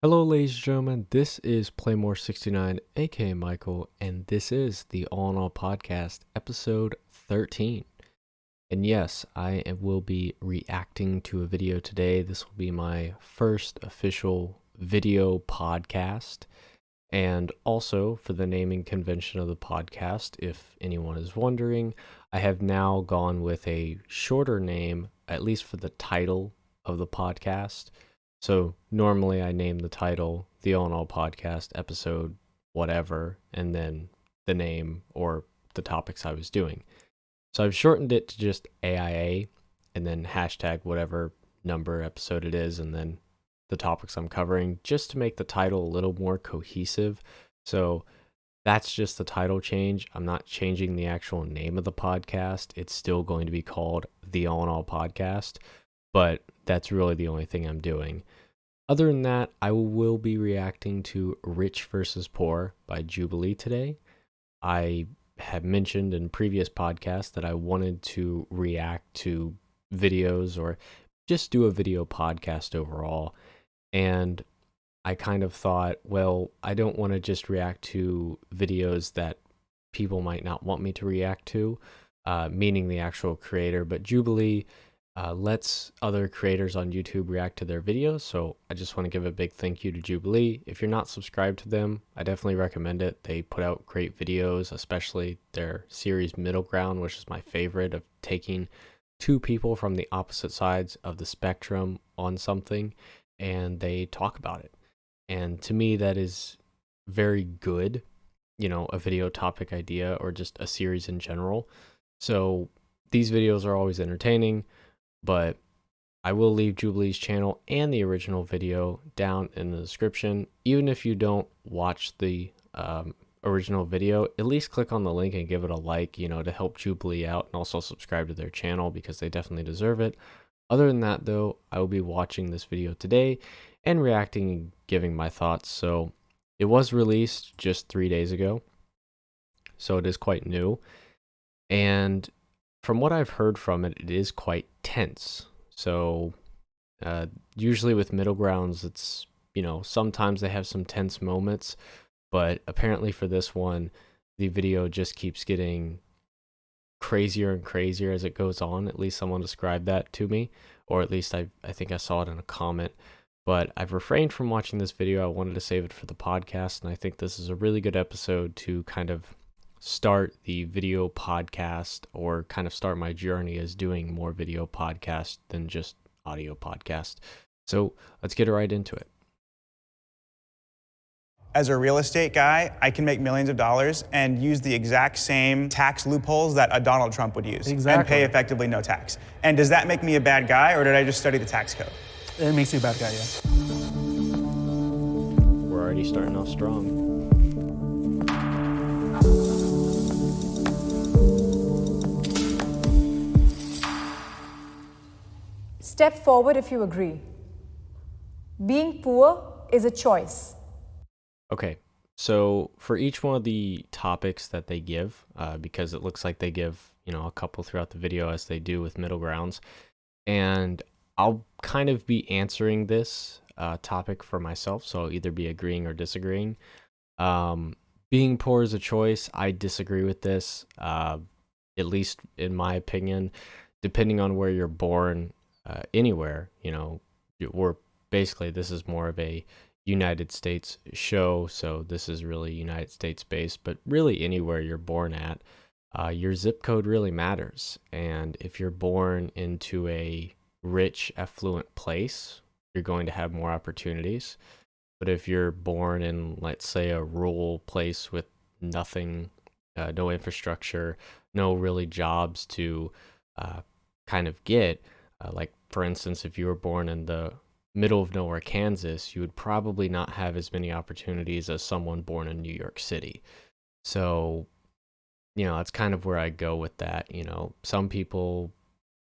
Hello, ladies and gentlemen. This is Playmore69, aka Michael, and this is the All in All Podcast, episode 13. And yes, will be reacting to a video today. This will be my first official video podcast. And also, for the naming convention of the podcast, if anyone is wondering, I have now gone with a shorter name, at least for the title of the podcast. So normally I name the title the All in All Podcast episode whatever, and then the name or the topics I was doing. So I've shortened it to just AiA and then hashtag whatever number episode it is, and then the topics I'm covering, just to make the title a little more cohesive. So that's just the title change. I'm not changing the actual name of the podcast. It's still going to be called the All in All Podcast, but that's really the only thing I'm doing. Other than that, I will be reacting to Rich versus Poor by Jubilee today. I have mentioned in previous podcasts that I wanted to react to videos or just do a video podcast overall. And I kind of thought, well, I don't want to just react to videos that people might not want me to react to, meaning the actual creator, but Jubilee lets other creators on YouTube react to their videos. So I just want to give a big thank you to Jubilee. If you're not subscribed to them, I definitely recommend it. They put out great videos, especially their series Middle Ground, which is my favorite, of taking two people from the opposite sides of the spectrum on something and they talk about it. And to me, that is very good, a video topic idea or just a series in general. So these videos are always entertaining, but I will leave Jubilee's channel and the original video down in the description. Even if you don't watch the original video, at least click on the link and give it a like, to help Jubilee out, and also subscribe to their channel because they definitely deserve it. Other than that, though, I will be watching this video today and reacting and giving my thoughts. So it was released just 3 days ago, so it is quite new. And from what I've heard from it, it is quite tense. So usually with Middle Grounds, it's, sometimes they have some tense moments, but apparently for this one, the video just keeps getting crazier and crazier as it goes on. At least someone described that to me, or at least I think I saw it in a comment. But I've refrained from watching this video. I wanted to save it for the podcast, and I think this is a really good episode to kind of start the video podcast, or kind of start my journey as doing more video podcast than just audio podcast. So let's get right into it. As a real estate guy, I can make millions of dollars and use the exact same tax loopholes that a Donald Trump would use and pay effectively no tax. And does that make me a bad guy, or did I just study the tax code? It makes you a bad guy, yeah. We're already starting off strong. Step forward if you agree. Being poor is a choice. Okay, so for each one of the topics that they give, because it looks like they give, a couple throughout the video as they do with Middle Grounds, and I'll kind of be answering this topic for myself, so I'll either be agreeing or disagreeing. Being poor is a choice. I disagree with this, at least in my opinion. Depending on where you're born, anywhere, we're basically, this is more of a United States show, so this is really United States based, but really anywhere you're born at, your zip code really matters. And if you're born into a rich, affluent place, you're going to have more opportunities. But if you're born in, let's say, a rural place with nothing, no infrastructure, no really jobs to kind of get, like for instance, if you were born in the middle of nowhere, Kansas, you would probably not have as many opportunities as someone born in New York City. So, that's kind of where I go with that. Some people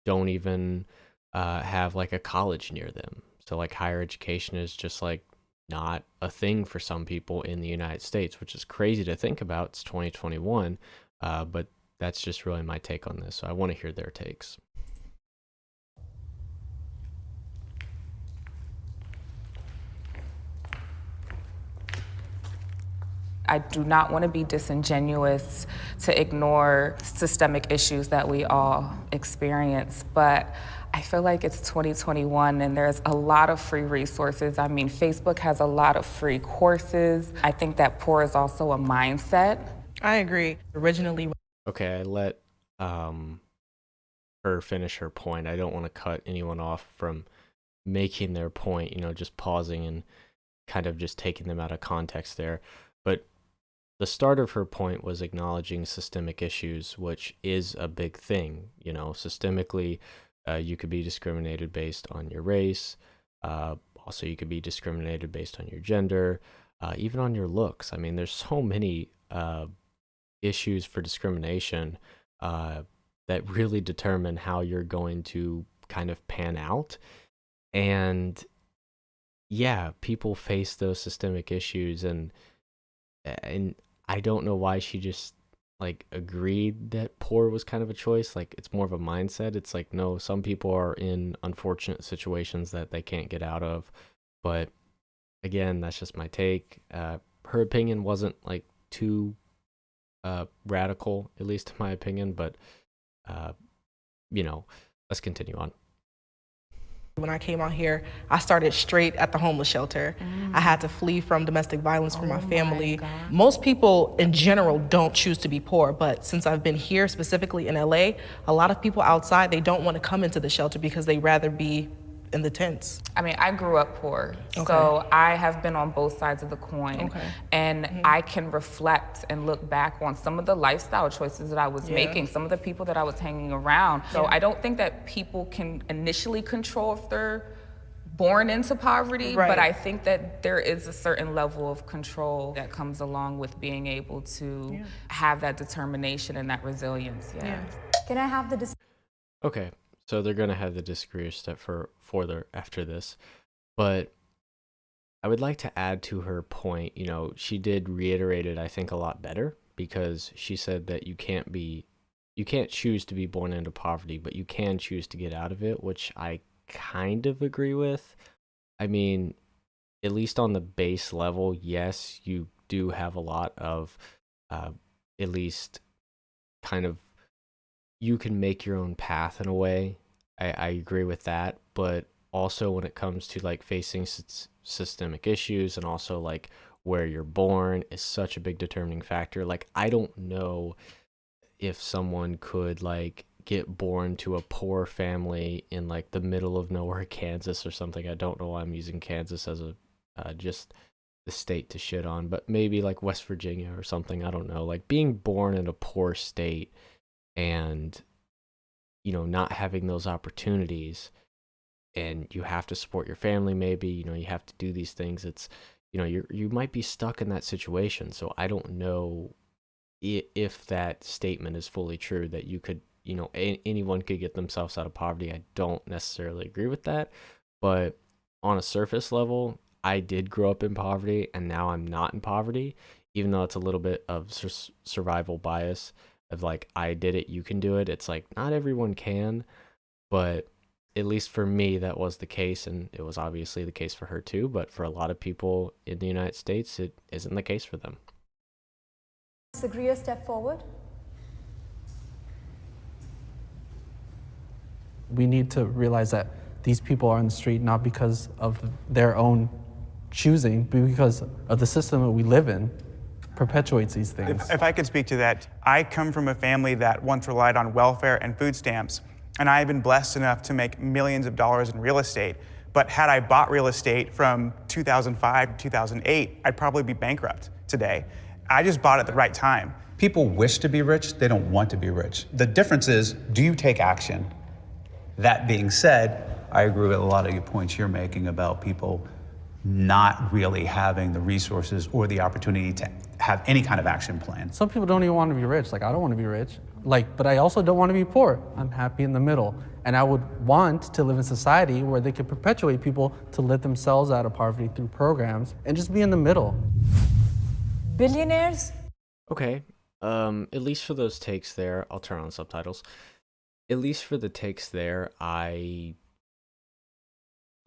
don't even have like a college near them. So like higher education is just like not a thing for some people in the United States, which is crazy to think about. It's 2021, but that's just really my take on this. So I want to hear their takes. I do not want to be disingenuous to ignore systemic issues that we all experience, but I feel like it's 2021 and there's a lot of free resources. I mean, Facebook has a lot of free courses. I think that poor is also a mindset. I agree. Originally, Okay, I let her finish her point. I don't want to cut anyone off from making their point, just pausing and kind of just taking them out of context there. But the start of her point was acknowledging systemic issues, which is a big thing. Systemically, you could be discriminated based on your race. Also, you could be discriminated based on your gender, even on your looks. I mean, there's so many issues for discrimination that really determine how you're going to kind of pan out. And yeah, people face those systemic issues, and I don't know why she just agreed that poor was kind of a choice. It's more of a mindset. It's like, no, some people are in unfortunate situations that they can't get out of. But again, that's just my take. Her opinion wasn't too radical, at least in my opinion, but let's continue on. when I came out here, I started straight at the homeless shelter. I had to flee from domestic violence from my family. Most people in general don't choose to be poor, but since I've been here, specifically in LA, a lot of people outside, they don't want to come into the shelter because they rather be in the tents. I mean, I grew up poor, so I have been on both sides of the coin, and I can reflect and look back on some of the lifestyle choices that I was making, some of the people that I was hanging around. So I don't think that people can initially control if they're born into poverty, but I think that there is a certain level of control that comes along with being able to have that determination and that resilience. Can I have the Okay. So they're going to have the disagree step further after this. But I would like to add to her point, she did reiterate it, I think, a lot better, because she said that you can't choose to be born into poverty, but you can choose to get out of it, which I kind of agree with. I mean, at least on the base level, yes, you do have a lot of, at least kind of, you can make your own path in a way. I agree with that. But also when it comes to facing systemic issues, and also where you're born is such a big determining factor. I don't know if someone could get born to a poor family in the middle of nowhere, Kansas or something. I don't know why I'm using Kansas as a just the state to shit on, but maybe West Virginia or something. I don't know. Being born in a poor state and not having those opportunities, and you have to support your family, maybe, you have to do these things. It's, you might be stuck in that situation. So I don't know if that statement is fully true, that you could, anyone could get themselves out of poverty. I don't necessarily agree with that, but on a surface level, I did grow up in poverty, and now I'm not in poverty, even though it's a little bit of survival bias of I did it, you can do it. It's not everyone can, but at least for me, that was the case, and it was obviously the case for her too, but for a lot of people in the United States, it isn't the case for them. disagree or step forward? We need to realize that these people are on the street not because of their own choosing, but because of the system that we live in perpetuates these things. If I could speak to that, I come from a family that once relied on welfare and food stamps, and I have been blessed enough to make millions of dollars in real estate. But had I bought real estate from 2005 to 2008, I'd probably be bankrupt today. I just bought it at the right time. People wish to be rich, they don't want to be rich. The difference is, do you take action? That being said, I agree with a lot of your points you're making about people not really having the resources or the opportunity to have any kind of action plan. Some people don't even want to be rich. I don't want to be rich. But I also don't want to be poor. I'm happy in the middle. And I would want to live in a society where they could perpetuate people to lift themselves out of poverty through programs and just be in the middle. Billionaires? Okay. At least for those takes there, I'll turn on subtitles. At least for the takes there, I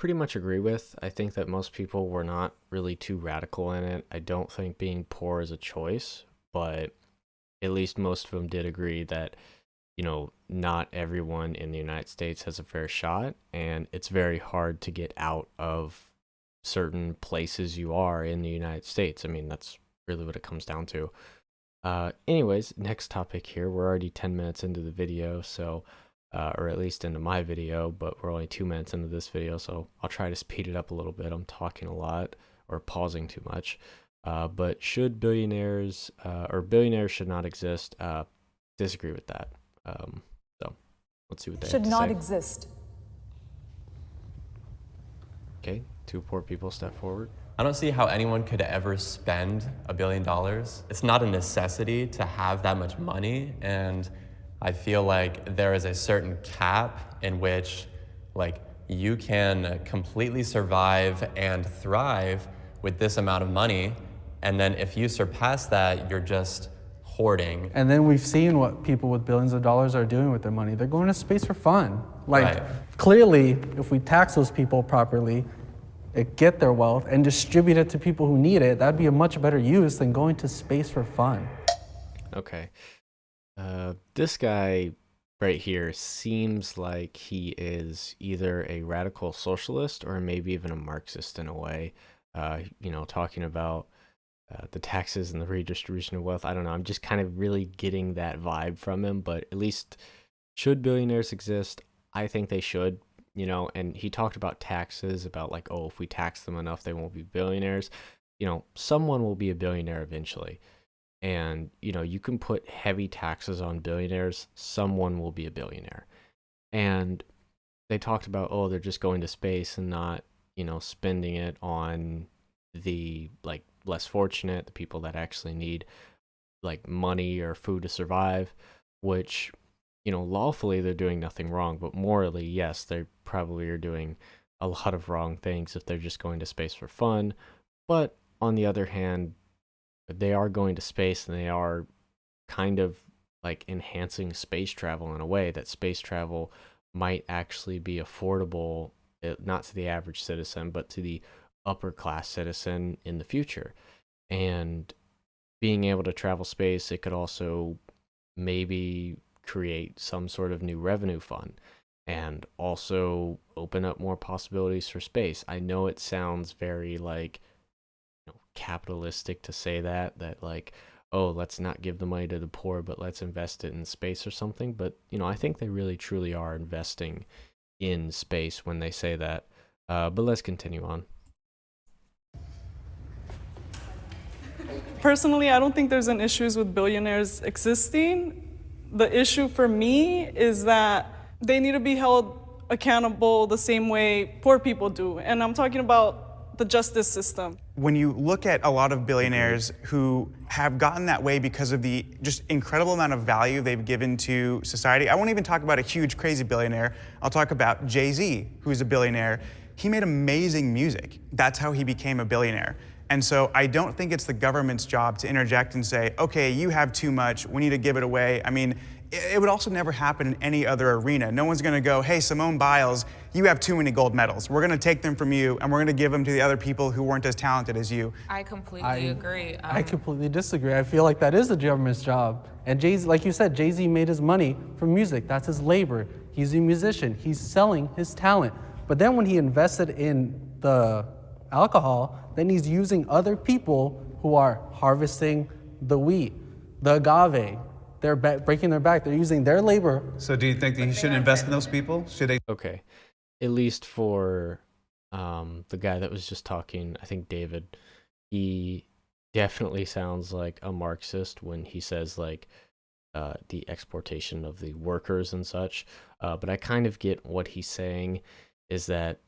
pretty much agree with. I think that most people were not really too radical in it. I don't think being poor is a choice, but at least most of them did agree that, not everyone in the United States has a fair shot, and it's very hard to get out of certain places you are in the United States. I mean, that's really what it comes down to. Anyways, next topic here. We're already 10 minutes into the video, so, or at least into my video, but we're only 2 minutes into this video, so I'll try to speed it up a little bit. I'm talking a lot or pausing too much. But should billionaires, or billionaires should not exist? Disagree with that. So let's see what they have to say. Should not exist. Okay, 2 poor people step forward. I don't see how anyone could ever spend $1 billion. It's not a necessity to have that much money, and I feel like there is a certain cap in which, like, you can completely survive and thrive with this amount of money, and then if you surpass that, you're just hoarding. And then we've seen what people with billions of dollars are doing with their money. They're going to space for fun. Like, Right. Clearly, if we tax those people properly, get their wealth and distribute it to people who need it, that'd be a much better use than going to space for fun. Okay. This guy right here seems like he is either a radical socialist or maybe even a Marxist in a way. Talking about the taxes and the redistribution of wealth. I don't know. I'm just kind of really getting that vibe from him, but at least should billionaires exist? I think they should, and he talked about taxes, about like, oh, if we tax them enough, they won't be billionaires. Someone will be a billionaire eventually. And, you can put heavy taxes on billionaires, someone will be a billionaire. And they talked about, oh, they're just going to space and not, spending it on the, like, less fortunate, the people that actually need, like, money or food to survive, which, lawfully they're doing nothing wrong, but morally, yes, they probably are doing a lot of wrong things if they're just going to space for fun. But on the other hand, they are going to space, and they are kind of like enhancing space travel in a way that space travel might actually be affordable, not to the average citizen, but to the upper class citizen in the future. And being able to travel space, it could also maybe create some sort of new revenue fund and also open up more possibilities for space. I know it sounds very like capitalistic to say that like, oh, let's not give the money to the poor, but let's invest it in space or something. But I think they really truly are investing in space when they say that. But let's continue on. Personally, I don't think there's an issue with billionaires existing. The issue for me is that they need to be held accountable the same way poor people do. And I'm talking about the justice system. When you look at a lot of billionaires who have gotten that way because of the just incredible amount of value they've given to society, I won't even talk about a huge, crazy billionaire. I'll talk about Jay-Z, who's a billionaire. He made amazing music. That's how he became a billionaire. And so I don't think it's the government's job to interject and say, okay, you have too much, we need to give it away. I mean, it would also never happen in any other arena. No one's gonna go, hey, Simone Biles, you have too many gold medals. We're gonna take them from you and we're gonna give them to the other people who weren't as talented as you. I completely agree. I completely disagree. I feel like that is the government's job. And Jay-Z, like you said, Jay-Z made his money from music. That's his labor. He's a musician. He's selling his talent. But then when he invested in the alcohol, then he's using other people who are harvesting the wheat, the agave. They're breaking their back. They're using their labor. So do you think that he shouldn't invest in those people? Should they? Okay, at least for the guy that was just talking, I think David, he definitely sounds like a Marxist when he says like the exportation of the workers and such. But I kind of get what he's saying is that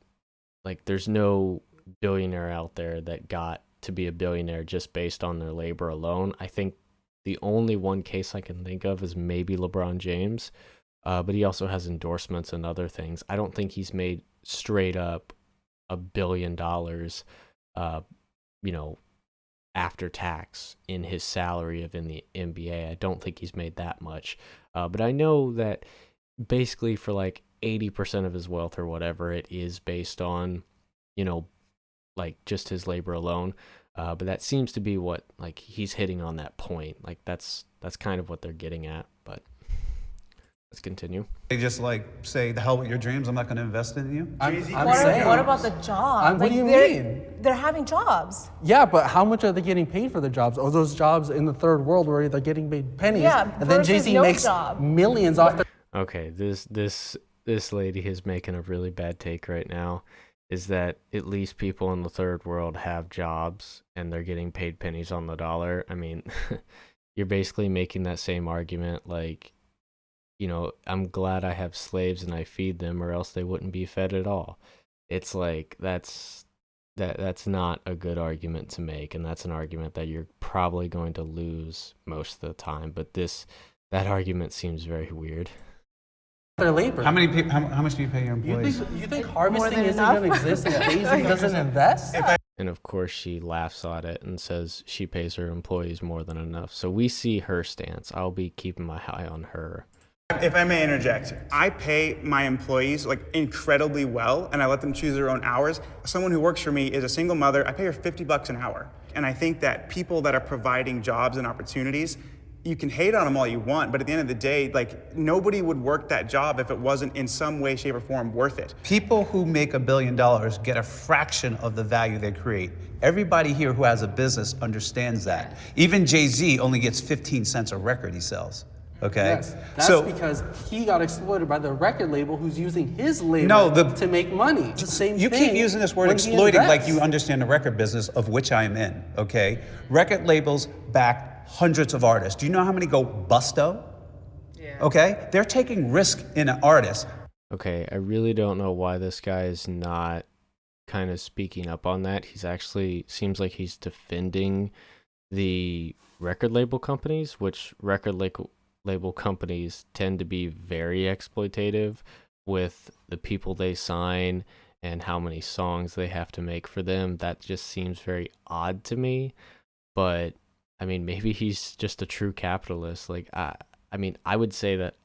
like there's no billionaire out there that got to be a billionaire just based on their labor alone. I think the only one case I can think of is maybe LeBron James, but he also has endorsements and other things. I don't think he's made straight up $1 billion, after tax in his salary of in the NBA. I don't think he's made that much. But I know that basically for like 80% of his wealth or whatever it is based on, you know, like just his labor alone. But that seems to be what, like, he's hitting on that point. Like that's kind of what they're getting at. But let's continue. They just like say, the hell with your dreams, I'm not going to invest in you. What about the jobs? What do you mean? They're having jobs. Yeah, but how much are they getting paid for the jobs? Or those jobs in the third world where they're getting paid pennies, and then Jay-Z makes millions off the... Okay, this lady is making a really bad take right now, is that at least people in the third world have jobs and they're getting paid pennies on the dollar. I mean, you're basically making that same argument like, you know, I'm glad I have slaves and I feed them or else they wouldn't be fed at all. It's like that's not a good argument to make, and that's an argument that you're probably going to lose most of the time. But that argument seems very weird. Their labor. How much do you pay your employees? You think harvesting isn't going to exist if Jay-Z doesn't invest? And of course she laughs at it and says she pays her employees more than enough. So we see her stance. I'll be keeping my eye on her. If I may interject, I pay my employees like incredibly well, and I let them choose their own hours. Someone who works for me is a single mother. I pay her $50 an hour. And I think that people that are providing jobs and opportunities, you can hate on them all you want, but at the end of the day, like, nobody would work that job if it wasn't in some way, shape, or form worth it. People who make $1 billion get a fraction of the value they create. Everybody here who has a business understands that. Even Jay-Z only gets 15 cents a record he sells. Okay? Yes, that's because he got exploited by the record label who's using his labor to make money. It's the same you thing. keep using this word exploiting like you understand the record business, of which I am in, okay? Record labels back hundreds of artists. Do you know how many go busto? Yeah. Okay? They're taking risk in an artist. Okay, I really don't know why this guy is not kind of speaking up on that. He's actually seems like he's defending the record label companies, which record label companies tend to be very exploitative with the people they sign and how many songs they have to make for them. That just seems very odd to me. But I mean, maybe he's just a true capitalist. Like, I mean, I would say that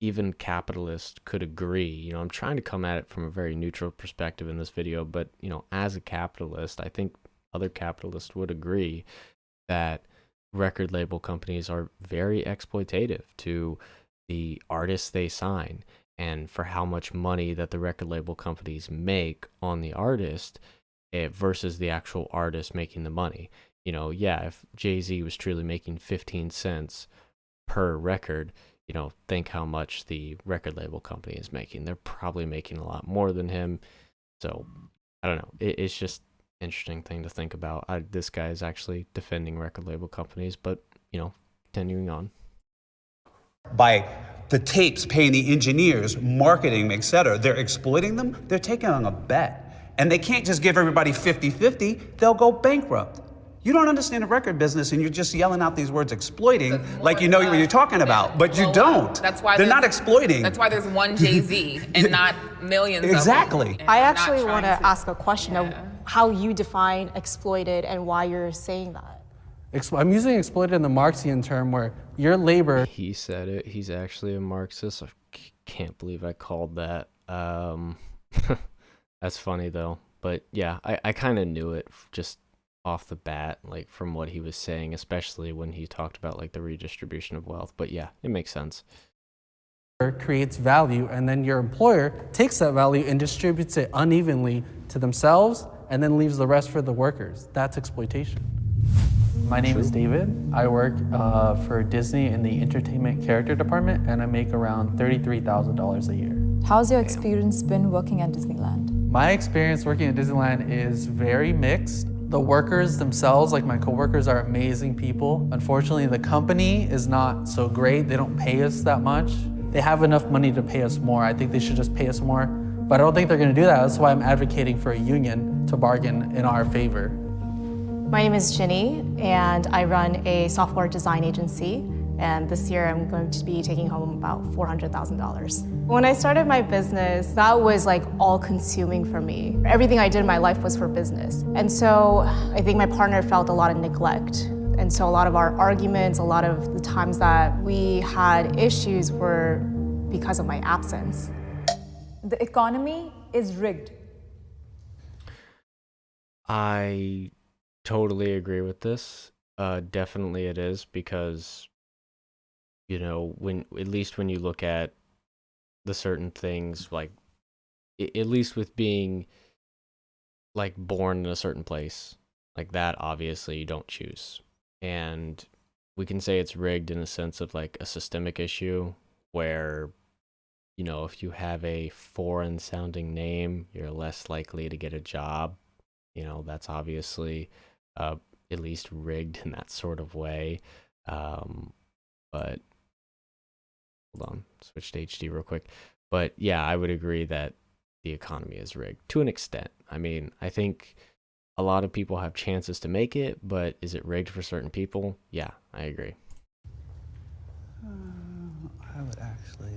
even capitalists could agree. You know, I'm trying to come at it from a very neutral perspective in this video, but, you know, as a capitalist, I think other capitalists would agree that record label companies are very exploitative to the artists they sign and for how much money that the record label companies make on the artist versus the actual artist making the money. You know, yeah, if Jay-Z was truly making 15 cents per record, you know, think how much the record label company is making. They're probably making a lot more than him. So, I don't know. It's just an interesting thing to think about. This guy is actually defending record label companies, but, you know, continuing on. By the tapes, paying the engineers, marketing, etc., they're exploiting them. They're taking on a bet. And they can't just give everybody 50-50. They'll go bankrupt. You don't understand the record business, and you're just yelling out these words exploiting like you know what you're talking about, but you don't. That's why they're not exploiting. That's why there's one Jay-Z and not millions exactly. of them. I actually want to ask a question of how you define exploited and why you're saying that. I'm using exploited in the Marxian term where your labor... He said it. He's actually a Marxist. I can't believe I called that. That's funny, though. But yeah, I kind of knew it just off the bat, like from what he was saying, especially when he talked about like the redistribution of wealth. But yeah, it makes sense. Creates value, and then your employer takes that value and distributes it unevenly to themselves and then leaves the rest for the workers. That's exploitation. My name is David. I work for Disney in the entertainment character department, and I make around $33,000 a year. How's your experience been working at Disneyland? My experience working at Disneyland is very mixed. The workers themselves, like my coworkers, are amazing people. Unfortunately, the company is not so great. They don't pay us that much. They have enough money to pay us more. I think they should just pay us more. But I don't think they're gonna do that. That's why I'm advocating for a union to bargain in our favor. My name is Ginny, and I run a software design agency. And this year I'm going to be taking home about $400,000. When I started my business, that was like all consuming for me. Everything I did in my life was for business. And so I think my partner felt a lot of neglect. And so a lot of our arguments, a lot of the times that we had issues were because of my absence. the economy is rigged? I totally agree with this. Definitely it is because, when at least when you look at the certain things, like at least with being like born in a certain place, like that obviously you don't choose. And we can say it's rigged in a sense of like a systemic issue where, if you have a foreign sounding name, you're less likely to get a job. That's obviously at least rigged in that sort of way. But hold on, switch to HD real quick. But yeah, I would agree that the economy is rigged to an extent. I mean, I think a lot of people have chances to make it, but is it rigged for certain people? Yeah, I agree. I would actually.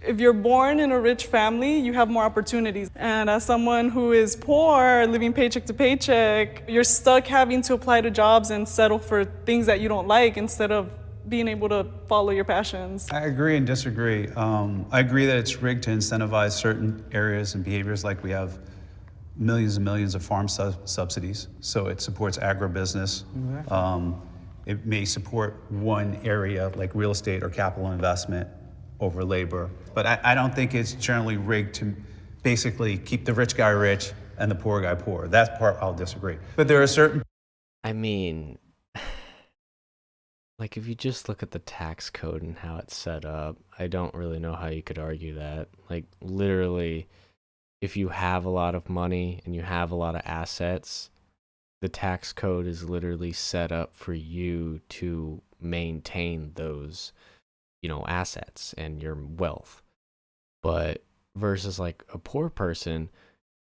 If you're born in a rich family, you have more opportunities. And as someone who is poor, living paycheck to paycheck, you're stuck having to apply to jobs and settle for things that you don't like instead of being able to follow your passions. I agree and disagree. I agree that it's rigged to incentivize certain areas and behaviors, like we have millions and millions of farm subsidies, so it supports agribusiness. Exactly. It may support one area like real estate or capital investment over labor, but I don't think it's generally rigged to basically keep the rich guy rich and the poor guy poor. That part I'll disagree. But there are certain. I mean, like if you just look at the tax code and how it's set up, I don't really know how you could argue that. Like literally, if you have a lot of money and you have a lot of assets, the tax code is literally set up for you to maintain those, assets and your wealth. But versus like a poor person,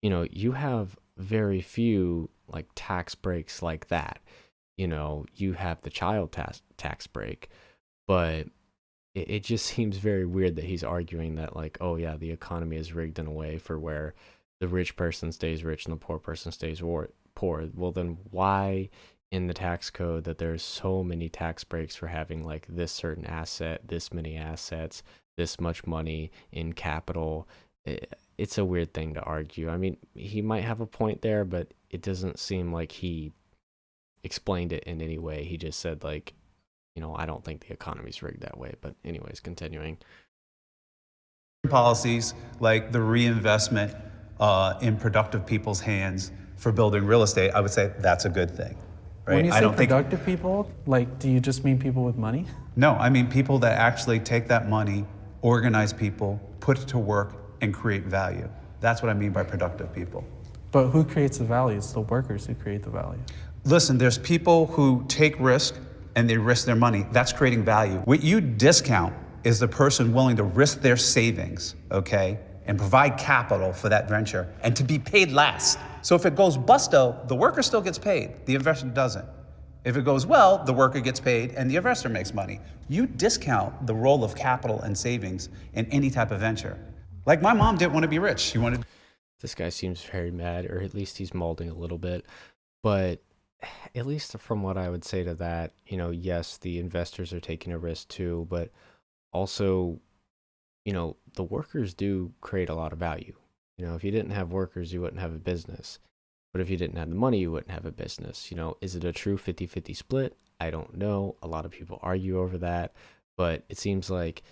you have very few like tax breaks like that. You have the child tax break, but it just seems very weird that he's arguing that like, oh yeah, the economy is rigged in a way for where the rich person stays rich and the poor person stays poor. Well, then why in the tax code that there's so many tax breaks for having like this certain asset, this many assets, this much money in capital? It's a weird thing to argue. I mean, he might have a point there, but it doesn't seem like he explained it in any way. He just said like, I don't think the economy's rigged that way. But anyways, continuing. Policies like the reinvestment in productive people's hands for building real estate, I would say that's a good thing. Right? When you say productive people, like, do you just mean people with money? No, I mean people that actually take that money, organize people, put it to work, and create value. That's what I mean by productive people. But who creates the value? It's the workers who create the value. Listen, there's people who take risk and they risk their money. That's creating value. What you discount is the person willing to risk their savings, okay, and provide capital for that venture and to be paid last. So if it goes busto, the worker still gets paid, the investor doesn't. If it goes well, the worker gets paid and the investor makes money. You discount the role of capital and savings in any type of venture. Like my mom didn't want to be rich. She wanted. This guy seems very mad, or at least he's molding a little bit. But at least from what I would say to that, yes, the investors are taking a risk too, but also, the workers do create a lot of value. If you didn't have workers, you wouldn't have a business. But if you didn't have the money, you wouldn't have a business. Is it a true 50-50 split? I don't know. A lot of people argue over that. But it seems like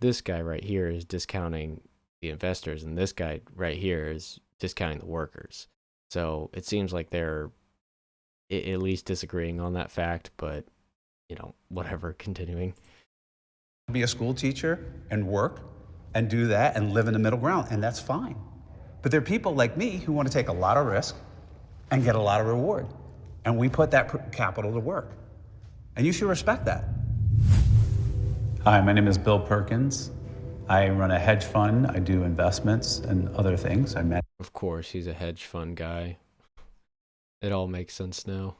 this guy right here is discounting the investors, and this guy right here is discounting the workers. So it seems like they're at least disagreeing on that fact, but, whatever, continuing. Be a school teacher and work and do that and live in the middle ground, and that's fine. But there are people like me who want to take a lot of risk and get a lot of reward. And we put that capital to work. And you should respect that. Hi, my name is Bill Perkins. I run a hedge fund. I do investments and other things. Of course, he's a hedge fund guy. It all makes sense now.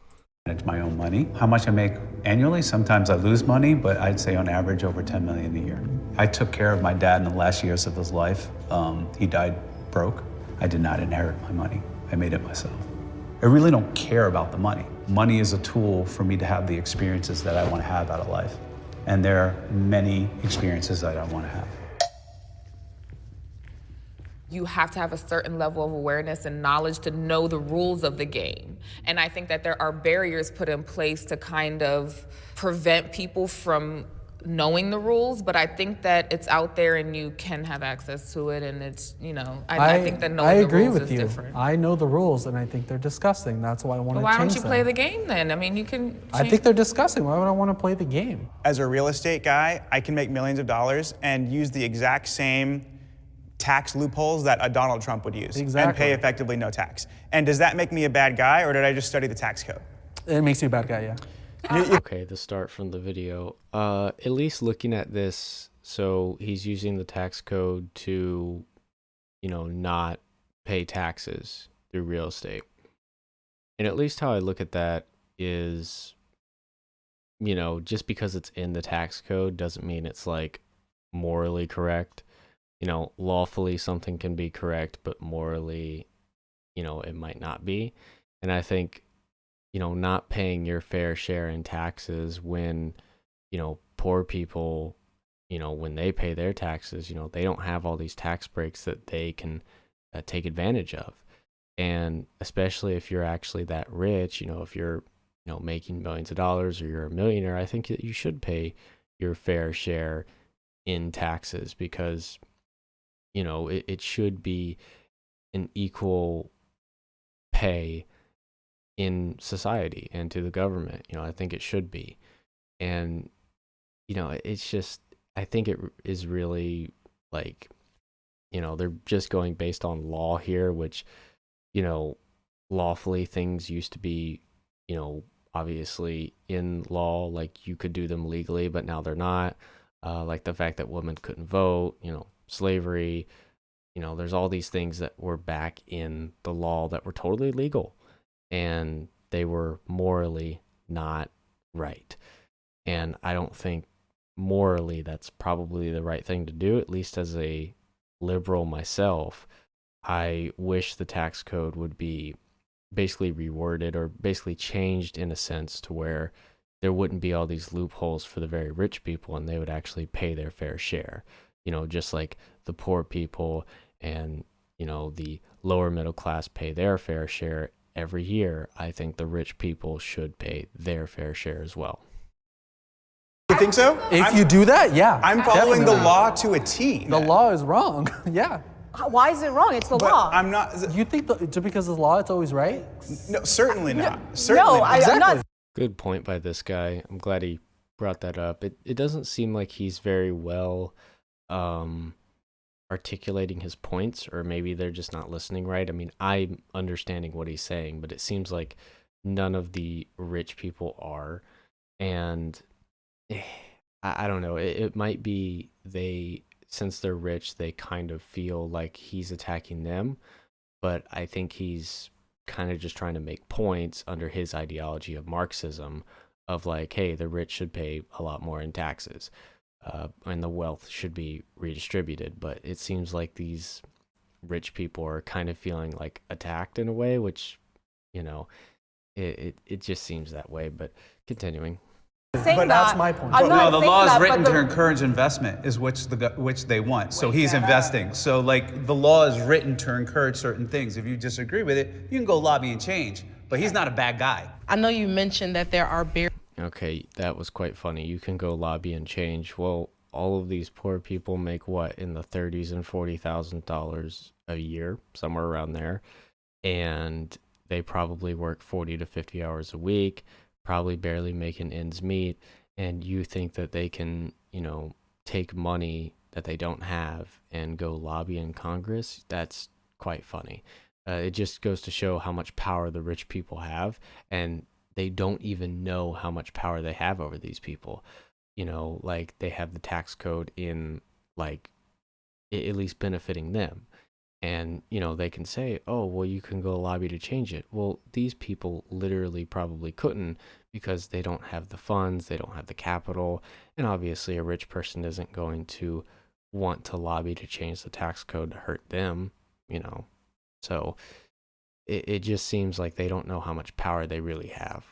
Manage my own money. How much I make annually? Sometimes I lose money, but I'd say on average over 10 million a year. I took care of my dad in the last years of his life. He died broke. I did not inherit my money. I made it myself. I really don't care about the money. Money is a tool for me to have the experiences that I want to have out of life. And there are many experiences that I want to have. You have to have a certain level of awareness and knowledge to know the rules of the game. And I think that there are barriers put in place to kind of prevent people from knowing the rules, but I think that it's out there and you can have access to it, and it's, you know, I think that knowing the rules is different. I know the rules, and I think they're disgusting. That's why I want to change them. Why don't you play the game then? I mean, you can I think they're disgusting. Why would I want to play the game? As a real estate guy, I can make millions of dollars and use the exact same tax loopholes that a Donald Trump would use and pay effectively no tax. And does that make me a bad guy, or did I just study the tax code? It makes you a bad guy, yeah. Okay, the start from the video. At least looking at this, so he's using the tax code to, you know, not pay taxes through real estate. And at least how I look at that is, you know, just because it's in the tax code doesn't mean it's like morally correct. You know, lawfully something can be correct, but morally, you know, it might not be. And I think, you know, not paying your fair share in taxes when, you know, poor people, you know, when they pay their taxes, you know, they don't have all these tax breaks that they can take advantage of. And especially if you're actually that rich, you know, if you're, you know, making millions of dollars or you're a millionaire, I think that you should pay your fair share in taxes because, you know, it should be an equal pay in society and to the government. You know, I think it should be. And, you know, it's just, I think it is really like, you know, they're just going based on law here, which, you know, lawfully things used to be, you know, obviously in law, like you could do them legally, but now they're not. Like the fact that women couldn't vote, you know, slavery, you know, there's all these things that were back in the law that were totally legal and they were morally not right. And I don't think morally that's probably the right thing to do, at least as a liberal myself. I wish the tax code would be basically reworded or basically changed in a sense to where there wouldn't be all these loopholes for the very rich people and they would actually pay their fair share. You know, just like the poor people and, you know, the lower middle class pay their fair share every year, I think the rich people should pay their fair share as well. You think so? If you do that, yeah. I'm following the law to a T. The law is wrong. Yeah. Why is it wrong? It's the law. I'm not. You think just because it's law, it's always right? No, certainly not. Certainly not. I'm not. Good point by this guy. I'm glad he brought that up. It doesn't seem like he's very well articulating his points, or maybe they're just not listening right. I mean, I'm understanding what he's saying, but it seems like none of the rich people are. And I don't know. It might be since they're rich, they kind of feel like he's attacking them. But I think he's kind of just trying to make points under his ideology of Marxism of like, hey, the rich should pay a lot more in taxes. And the wealth should be redistributed. But it seems like these rich people are kind of feeling like attacked in a way, which, you know, it just seems that way. But continuing. But that's my point. No, the law is written to encourage investment, is which they want. So he's investing. So like the law is written to encourage certain things. If you disagree with it, you can go lobby and change. But he's not a bad guy. I know you mentioned that there are barriers. Okay, that was quite funny. You can go lobby and change. Well, all of these poor people make what, in the $30,000 and $40,000 a year, somewhere around there, and they probably work 40 to 50 hours a week, probably barely making ends meet, and you think that they can, you know, take money that they don't have and go lobby in Congress? That's quite funny. It just goes to show how much power the rich people have, and they don't even know how much power they have over these people. You know, like they have the tax code in, like, at least benefiting them. And, you know, they can say, oh, well, you can go lobby to change it. Well, these people literally probably couldn't because they don't have the funds, they don't have the capital. And obviously a rich person isn't going to want to lobby to change the tax code to hurt them, you know. So it just seems like they don't know how much power they really have.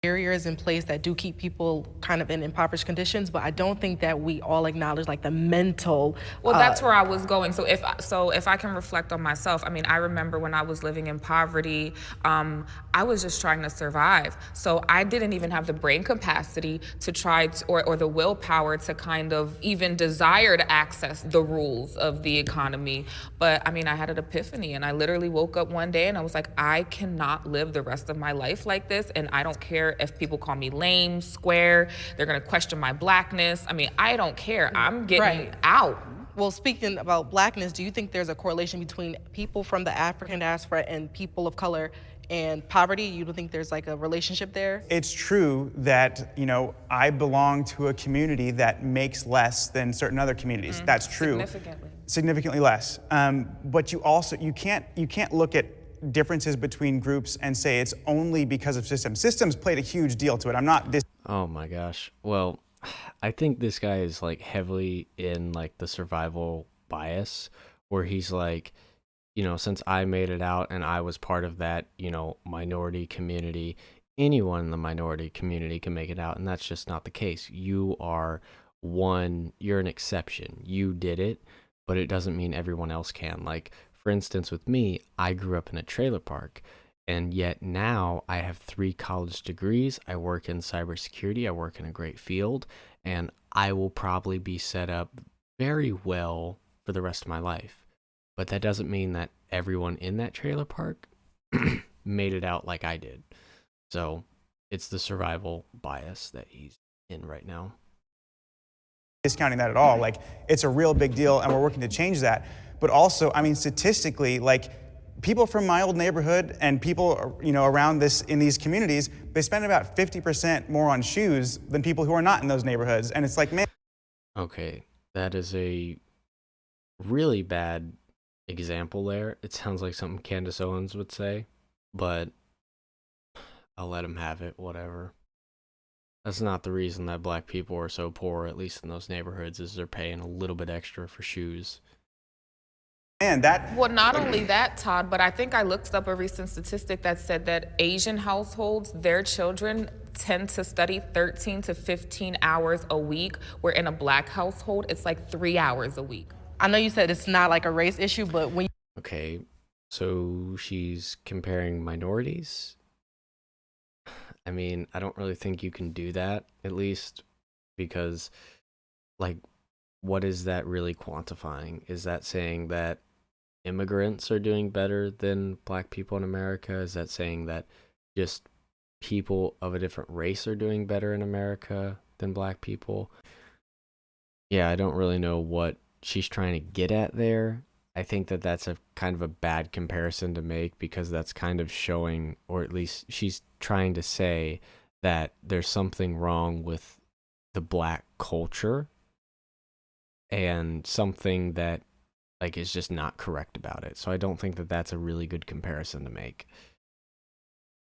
barriers in place that do keep people kind of in impoverished conditions, but I don't think that we all acknowledge like the mental. Well, that's where I was going. So if I can reflect on myself, I mean, I remember when I was living in poverty, I was just trying to survive. So I didn't even have the brain capacity to try to, or the willpower to kind of even desire to access the rules of the economy. But I mean, I had an epiphany, and I literally woke up one day and I was like, I cannot live the rest of my life like this, and I don't care if people call me lame, square, they're gonna question my blackness. I mean, I don't care. I'm getting out. Well, speaking about blackness, do you think there's a correlation between people from the African diaspora and people of color and poverty? You don't think there's like a relationship there? It's true that, you know, I belong to a community that makes less than certain other communities. That's true. Significantly less. But you can't look at differences between groups and say it's only because of systems. Systems played a huge deal to it. I'm not Oh my gosh. Well, I think this guy is like heavily in like the survival bias, where he's like, you know, since I made it out and I was part of that, you know, minority community, anyone in the minority community can make it out. And that's just not the case. You're an exception. You did it, but it doesn't mean everyone else can. Like, for instance, with me, I grew up in a trailer park, and yet now I have 3 college degrees. I work in cybersecurity. I work in a great field, and I will probably be set up very well for the rest of my life. But that doesn't mean that everyone in that trailer park made it out like I did. So it's the survival bias that he's in right now. Discounting that at all. Like, it's a real big deal, and we're working to change that. But also, I mean, statistically, like, people from my old neighborhood and people, you know, around in these communities, they spend about 50% more on shoes than people who are not in those neighborhoods. And it's like, man. Okay, that is a really bad example there. It sounds like something Candace Owens would say, but I'll let him have it, whatever. That's not the reason that black people are so poor, at least in those neighborhoods, is they're paying a little bit extra for shoes. Man, well, not only that, Todd, but I think I looked up a recent statistic that said that Asian households, their children tend to study 13 to 15 hours a week, where in a black household, it's like 3 hours a week. I know you said it's not like a race issue, but when Okay, so she's comparing minorities? I mean, I don't really think you can do that, at least, because, like, what is that really quantifying? Is that saying that immigrants are doing better than black people in America? Is that saying that just people of a different race are doing better in America than black people? Yeah, I don't really know what she's trying to get at there. I think that that's a kind of a bad comparison to make, because that's kind of showing, or at least she's trying to say, that there's something wrong with the black culture and something that, like, is just not correct about it. So I don't think that that's a really good comparison to make.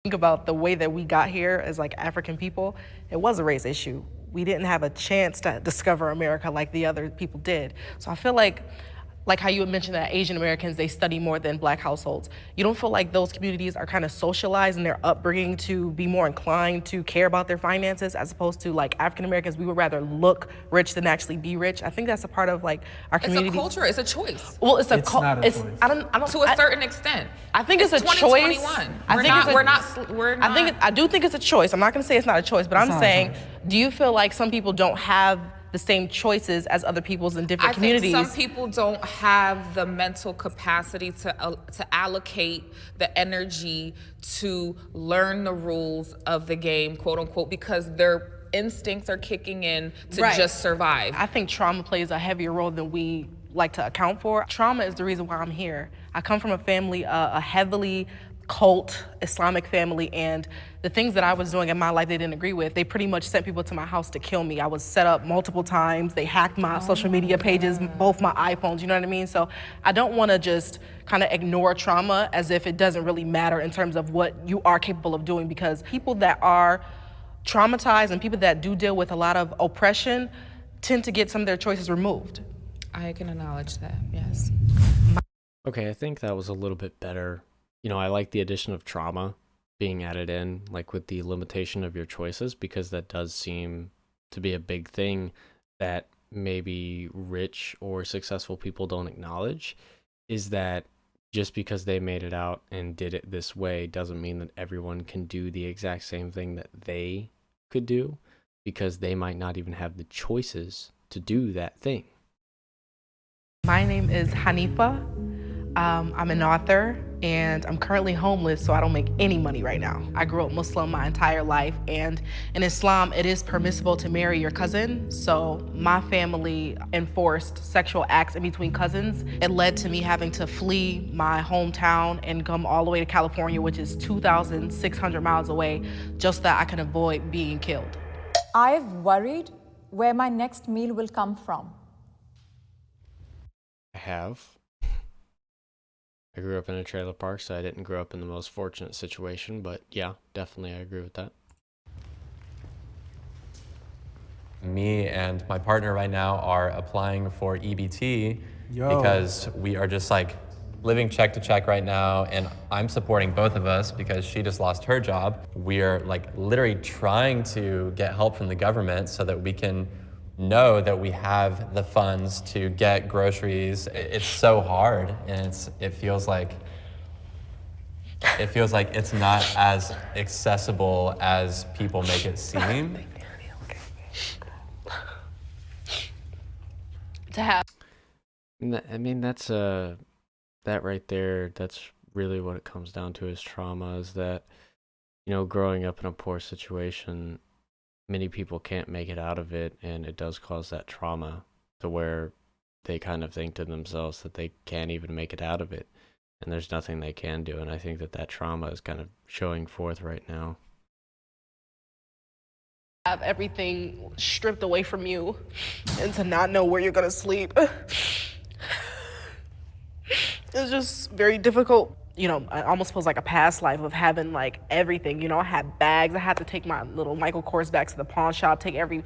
think about the way that we got here as like African people, it was a race issue. We didn't have a chance to discover America like the other people did. So I feel like how you had mentioned that Asian Americans, they study more than black households. You don't feel like those communities are kind of socialized in their upbringing to be more inclined to care about their finances, as opposed to like African Americans, we would rather look rich than actually be rich. I think that's a part of like our community. It's a culture, it's a choice. Well, it's not a choice. I don't To a certain extent. I think it's a choice. 2021. I do think it's a choice. I'm not gonna say it's not a choice, but I'm saying, do you feel like some people don't have the same choices as other people's in different communities? I think some people don't have the mental capacity to allocate the energy to learn the rules of the game, quote unquote, because their instincts are kicking in to just survive. I think trauma plays a heavier role than we like to account for. Trauma is the reason why I'm here. I come from a family, a heavily cult Islamic family, and the things that I was doing in my life they didn't agree with. They pretty much sent people to my house to kill me. I was set up multiple times. They hacked my social media pages, both my iPhones, you know what I mean? So I don't want to just kind of ignore trauma as if it doesn't really matter in terms of what you are capable of doing, because people that are traumatized and people that do deal with a lot of oppression tend to get some of their choices removed. I can acknowledge that, yes. Okay, I think that was a little bit better. You know, I like the addition of trauma, being added in, like with the limitation of your choices, because that does seem to be a big thing that maybe rich or successful people don't acknowledge, is that just because they made it out and did it this way doesn't mean that everyone can do the exact same thing that they could do, because they might not even have the choices to do that thing. My name is Hanifa. I'm an author, and I'm currently homeless, so I don't make any money right now. I grew up Muslim my entire life, and in Islam, it is permissible to marry your cousin. So my family enforced sexual acts in between cousins. It led to me having to flee my hometown and come all the way to California, which is 2,600 miles away, just so that I can avoid being killed. I've worried where my next meal will come from. I have. I grew up in a trailer park, so I didn't grow up in the most fortunate situation, but yeah, definitely I agree with that. Me and my partner right now are applying for EBT because we are just like living check to check right now, and I'm supporting both of us because she just lost her job. We are like literally trying to get help from the government so that we can know that we have the funds to get groceries. It's so hard, and it feels like it's not as accessible as people make it seem. To have. I mean, that's that right there. That's really what it comes down to, is trauma. Is that, you know, growing up in a poor situation, many people can't make it out of it, and it does cause that trauma to where they kind of think to themselves that they can't even make it out of it, and there's nothing they can do. And I think that trauma is kind of showing forth right now. Have everything stripped away from you and to not know where you're gonna sleep. It's just very difficult. You know, it almost feels like a past life of having like everything. You know, I had bags. I had to take my little Michael Kors bags to the pawn shop, take every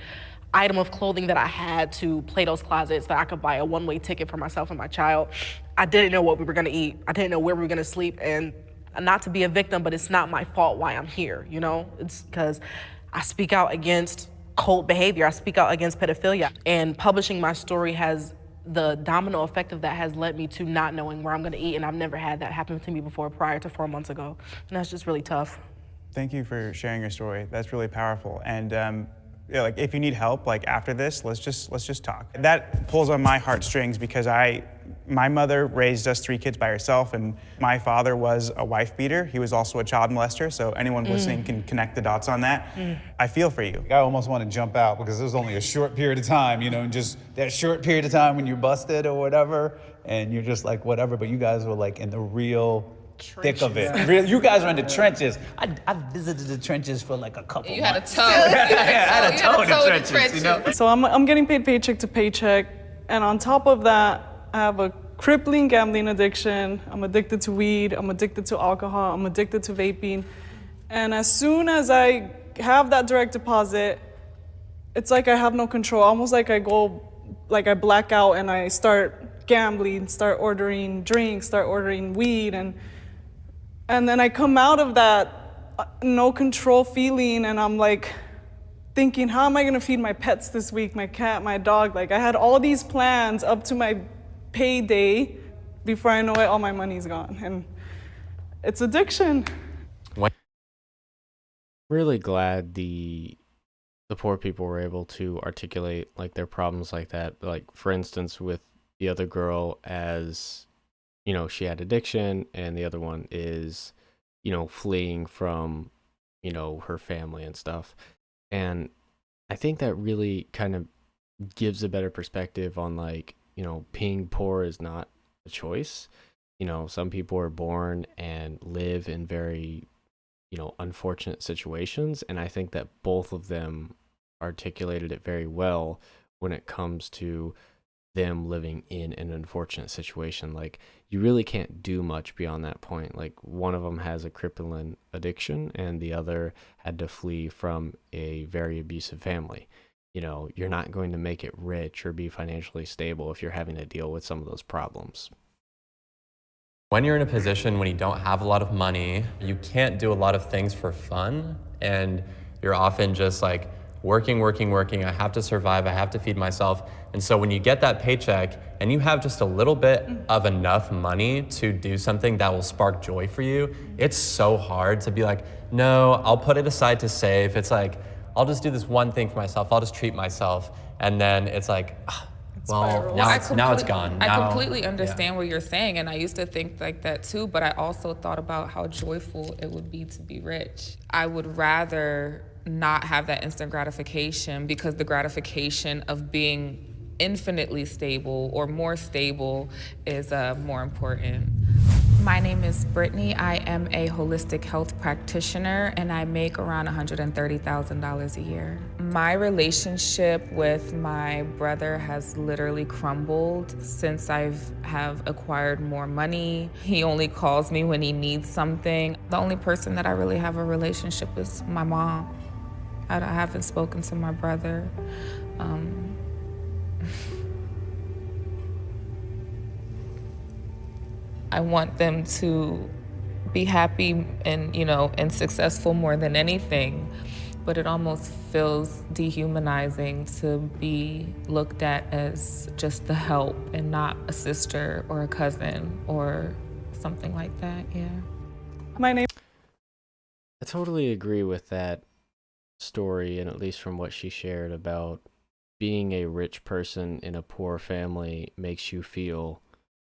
item of clothing that I had to Plato's Closet so that I could buy a one-way ticket for myself and my child. I didn't know what we were gonna eat. I didn't know where we were gonna sleep. And not to be a victim, but it's not my fault why I'm here, you know? It's because I speak out against cult behavior. I speak out against pedophilia. And publishing my story has the domino effect of that has led me to not knowing where I'm gonna eat, and I've never had that happen to me before prior to 4 months ago. And that's just really tough. Thank you for sharing your story. That's really powerful. And yeah, like if you need help, like after this, let's just talk. That pulls on my heartstrings because my mother raised us 3 kids by herself, and my father was a wife beater. He was also a child molester, so anyone listening can connect the dots on that. I feel for you. I almost want to jump out because it was only a short period of time, you know, and just that short period of time when you're busted or whatever, and you're just like, whatever, but you guys were like in the real thick of it. You guys are in the trenches. I visited the trenches for like a couple months. You had a toe. I had a toe in the trenches, you know? So I'm getting paid paycheck to paycheck, and on top of that, I have a crippling gambling addiction. I'm addicted to weed. I'm addicted to alcohol. I'm addicted to vaping. And as soon as I have that direct deposit, it's like I have no control. Almost like I black out and I start gambling, start ordering drinks, start ordering weed, and then I come out of that no control feeling, and I'm like thinking, how am I gonna feed my pets this week, my cat, my dog? Like I had all these plans up to my payday. Before I know it, all my money's gone, and it's addiction. Really glad the poor people were able to articulate like their problems like that. Like for instance, with the other girl, as you know, she had addiction, and the other one is, you know, fleeing from, you know, her family and stuff. And I think that really kind of gives a better perspective on, like, you know, being poor is not a choice. You know, some people are born and live in very, you know, unfortunate situations. And I think that both of them articulated it very well when it comes to them living in an unfortunate situation. Like, you really can't do much beyond that point. Like, one of them has a crippling addiction, and the other had to flee from a very abusive family. You know, you're not going to make it rich or be financially stable if you're having to deal with some of those problems. When you're in a position when you don't have a lot of money, you can't do a lot of things for fun, and you're often just like working. I have to survive, I have to feed myself. And so when you get that paycheck and you have just a little bit of enough money to do something that will spark joy for you, it's so hard to be like, no, I'll put it aside to save. It's like, I'll just do this one thing for myself, I'll just treat myself. And then it's like, well, now it's gone. I Now, completely understand what you're saying, and I used to think like that too, but I also thought about how joyful it would be to be rich. I would rather not have that instant gratification, because the gratification of being infinitely stable or more stable is more important. My name is Brittany. I am a holistic health practitioner, and I make around $130,000 a year. My relationship with my brother has literally crumbled since I have acquired more money. He only calls me when he needs something. The only person that I really have a relationship is my mom. I haven't spoken to my brother. I want them to be happy and, and successful more than anything. But it almost feels dehumanizing to be looked at as just the help and not a sister or a cousin or something like that, yeah. My name. I totally agree with that story, and at least from what she shared about being a rich person in a poor family makes you feel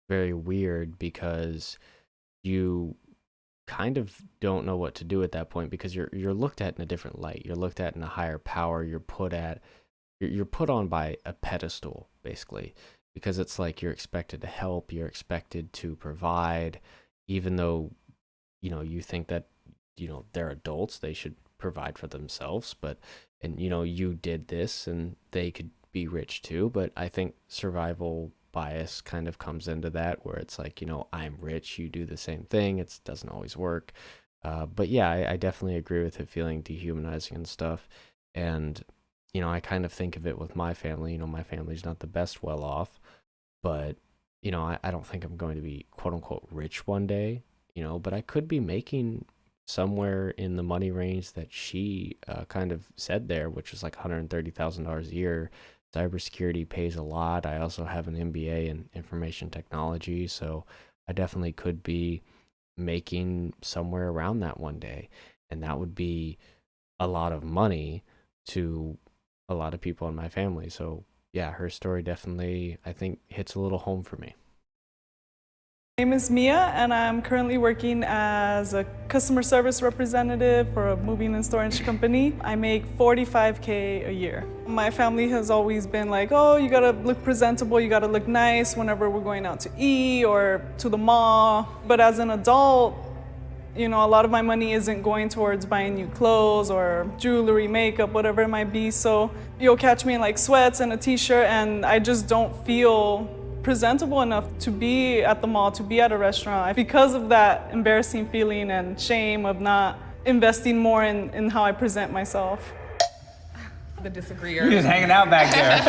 very weird, because you kind of don't know what to do at that point, because you're looked at in a different light. You're looked at in a higher power. You're put on by a pedestal, basically, because it's like you're expected to help, you're expected to provide, even though you think that they're adults, they should provide for themselves. But you did this and they could be rich too. But I think survival bias kind of comes into that, where it's like, I'm rich, you do the same thing. It doesn't always work. But yeah, I definitely agree with it feeling dehumanizing and stuff. And I kind of think of it with my family. My family's not the best well off, but I don't think I'm going to be quote unquote rich one day, but I could be making somewhere in the money range that she kind of said there, which was like $130,000 a year. Cybersecurity pays a lot. I also have an MBA in information technology, so I definitely could be making somewhere around that one day. And that would be a lot of money to a lot of people in my family. So yeah, her story definitely, I think, hits a little home for me. My name is Mia, and I'm currently working as a customer service representative for a moving and storage company. I make $45K a year. My family has always been like, oh, you gotta look presentable, you gotta look nice whenever we're going out to eat or to the mall. But as an adult, a lot of my money isn't going towards buying new clothes or jewelry, makeup, whatever it might be. So you'll catch me in like sweats and a t-shirt, and I just don't feel presentable enough to be at the mall, to be at a restaurant, because of that embarrassing feeling and shame of not investing more in how I present myself. The disagreeer. You're just hanging out back there.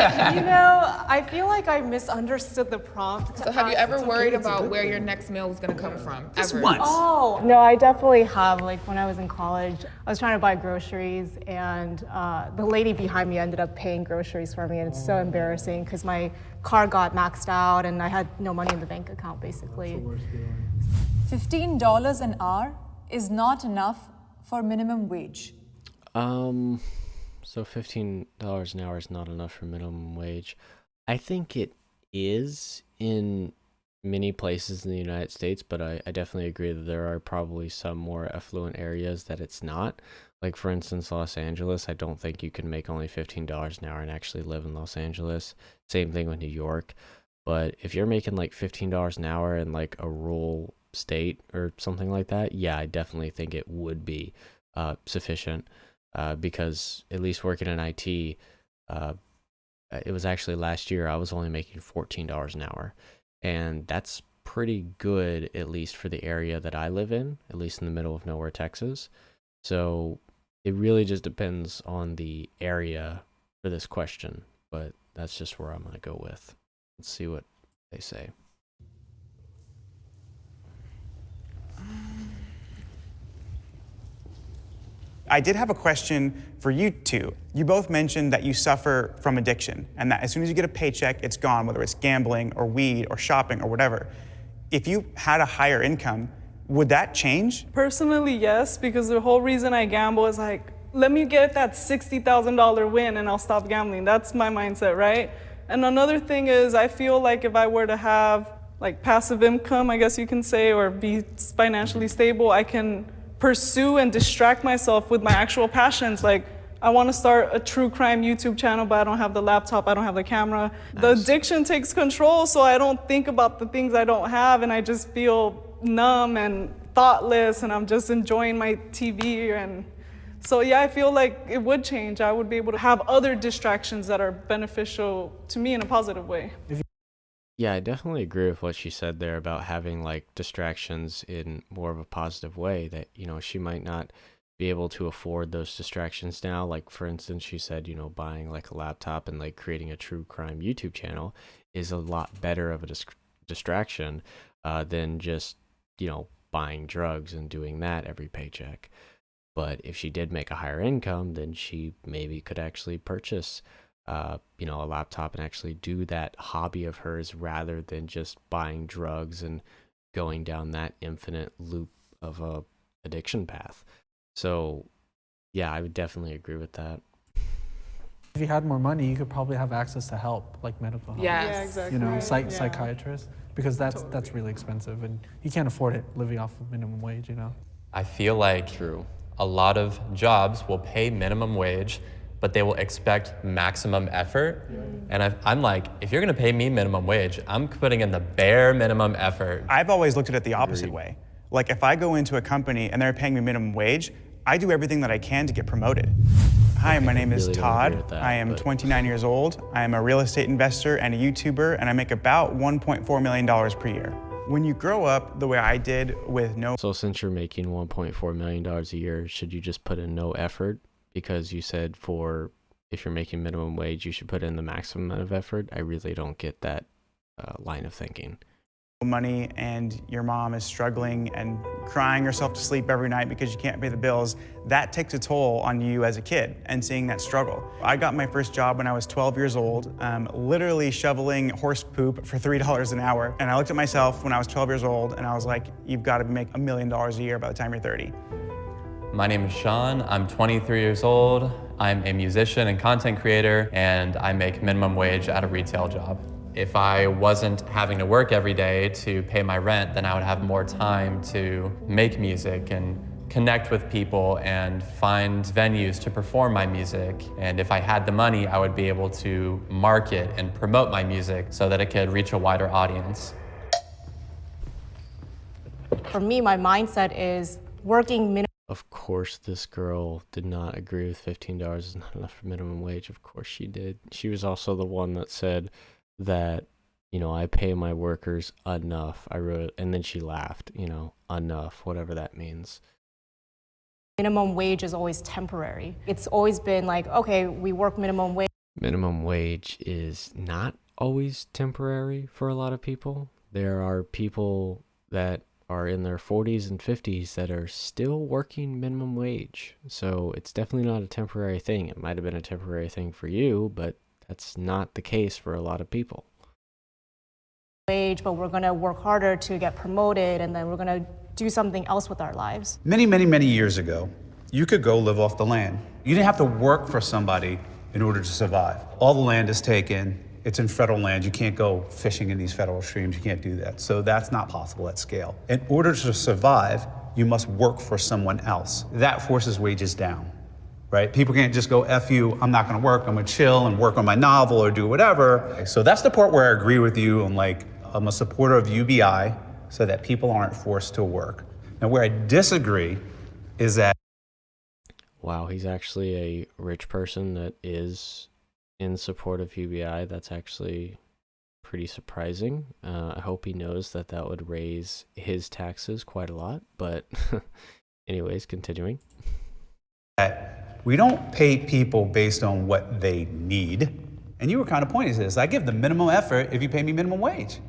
I feel like I misunderstood the prompt. So have you ever worried about where your next meal was gonna come from? Just ever? once. Oh, no, I definitely have. Like when I was in college, I was trying to buy groceries, and the lady behind me ended up paying groceries for me, and it's so embarrassing because my card got maxed out and I had no money in the bank account, basically. $15 an hour is not enough for minimum wage. So $15 an hour is not enough for minimum wage. I think it is in many places in the United States, but I definitely agree that there are probably some more affluent areas that it's not. Like, for instance, Los Angeles, I don't think you can make only $15 an hour and actually live in Los Angeles. Same thing with New York. But if you're making like $15 an hour in like a rural state or something like that, yeah, I definitely think it would be sufficient. Because at least working in IT, it was actually last year I was only making $14 an hour. And that's pretty good, at least for the area that I live in, at least in the middle of nowhere, Texas. So it really just depends on the area for this question, but that's just where I'm going to go with. Let's see what they say. I did have a question for you two. You both mentioned that you suffer from addiction and that as soon as you get a paycheck, it's gone, whether it's gambling or weed or shopping or whatever. If you had a higher income, would that change? Personally, yes, because the whole reason I gamble is like, let me get that $60,000 win and I'll stop gambling. That's my mindset, right? And another thing is I feel like if I were to have like passive income, I guess you can say, or be financially stable, I can pursue and distract myself with my actual passions. Like, I want to start a true crime YouTube channel, but I don't have the laptop, I don't have the camera. Nice. The addiction takes control, so I don't think about the things I don't have, and I just feel numb and thoughtless, and I'm just enjoying my TV. And so yeah, I feel like it would change. I would be able to have other distractions that are beneficial to me in a positive way. Yeah, I definitely agree with what she said there about having like distractions in more of a positive way, that, you know, she might not be able to afford those distractions now. Like, for instance, she said, you know, buying like a laptop and like creating a true crime YouTube channel is a lot better of a distraction than just, you know, buying drugs and doing that every paycheck. But if she did make a higher income, then she maybe could actually purchase you know, a laptop and actually do that hobby of hers rather than just buying drugs and going down that infinite loop of a addiction path. So yeah, I would definitely agree with that. If you had more money, you could probably have access to help, like medical help. Yes. Yeah, exactly. You know, Yeah. psychiatrists, because that's really expensive, and you can't afford it living off of minimum wage, you know? I feel like a lot of jobs will pay minimum wage, but they will expect maximum effort. And I'm like, if you're gonna pay me minimum wage, I'm putting in the bare minimum effort. I've always looked at it the opposite way. Like, if I go into a company and they're paying me minimum wage, I do everything that I can to get promoted. Hi, my name is Todd. I am 29 years old. I am a real estate investor and a YouTuber, and I make about $1.4 million per year. When you grow up the way I did with no... So since you're making $1.4 million a year, should you just put in no effort? Because you said if you're making minimum wage, you should put in the maximum amount of effort. I really don't get that line of thinking. Money and your mom is struggling and crying herself to sleep every night because you can't pay the bills, that takes a toll on you as a kid and seeing that struggle. I got my first job when I was 12 years old, literally shoveling horse poop for $3 an hour. And I looked at myself when I was 12 years old and I was like, you've got to make $1 million a year by the time you're 30. My name is Sean, I'm 23 years old. I'm a musician and content creator, and I make minimum wage at a retail job. If I wasn't having to work every day to pay my rent, then I would have more time to make music and connect with people and find venues to perform my music. And if I had the money, I would be able to market and promote my music so that it could reach a wider audience. For me, my mindset is working minimum. Of course, this girl did not agree with $15 is not enough for minimum wage. Of course she did. She was also the one that said that, you know, I pay my workers enough. I wrote, and then she laughed, you know, enough, whatever that means. Minimum wage is always temporary. It's always been like, okay, we work minimum wage. Minimum wage is not always temporary for a lot of people. There are people that are in their 40s and 50s that are still working minimum wage. So it's definitely not a temporary thing. It might have been a temporary thing for you, but that's not the case for a lot of people. Wage, but we're gonna work harder to get promoted, and then we're gonna do something else with our lives. Many, many, many years ago, you could go live off the land. You didn't have to work for somebody in order to survive. All the land is taken. It's in federal land. You can't go fishing in these federal streams. You can't do that. So that's not possible at scale. In order to survive, you must work for someone else. That forces wages down, right? People can't just go, F you, I'm not gonna work, I'm gonna chill and work on my novel or do whatever. So that's the part where I agree with you on, like, I'm a supporter of UBI so that people aren't forced to work. Now, where I disagree is that... Wow, he's actually a rich person that is in support of UBI. That's actually pretty surprising. I hope he knows that that would raise his taxes quite a lot, but anyways, continuing. We don't pay people based on what they need. And you were kind of pointing to this. I give the minimum effort if you pay me minimum wage.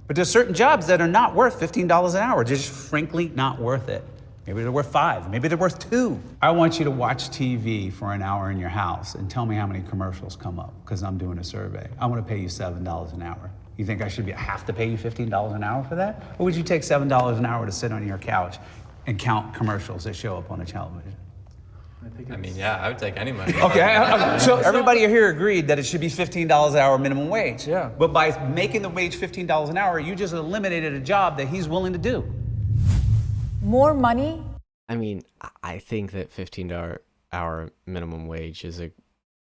But there's certain jobs that are not worth $15 an hour, just frankly not worth it. Maybe they're worth 5, maybe they're worth 2. I want you to watch TV for an hour in your house and tell me how many commercials come up, because I'm doing a survey. I want to pay you $7 an hour. You think I should have to pay you $15 an hour for that? Or would you take $7 an hour to sit on your couch and count commercials that show up on the television? I mean, yeah, I would take any money. Okay, so everybody here agreed that it should be $15 an hour minimum wage. Yeah. But by making the wage $15 an hour, you just eliminated a job that he's willing to do. More money? I mean, I think that $15 hour minimum wage is a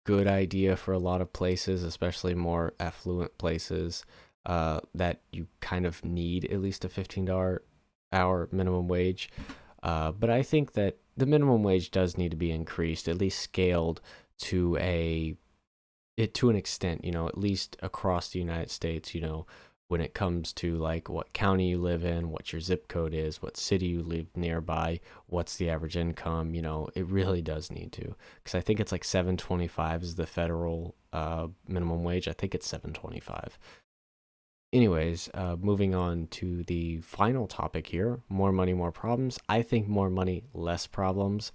good idea for a lot of places, especially more affluent places that you kind of need at least a $15 hour minimum wage. But I think that the minimum wage does need to be increased, at least scaled to an extent, at least across the United States, when it comes to like what county you live in, what your zip code is, what city you live nearby, what's the average income, it really does need to. Because I think it's like $7.25 is the federal minimum wage. I think it's $7.25. Anyways, moving on to the final topic here, more money, more problems. I think more money, less problems,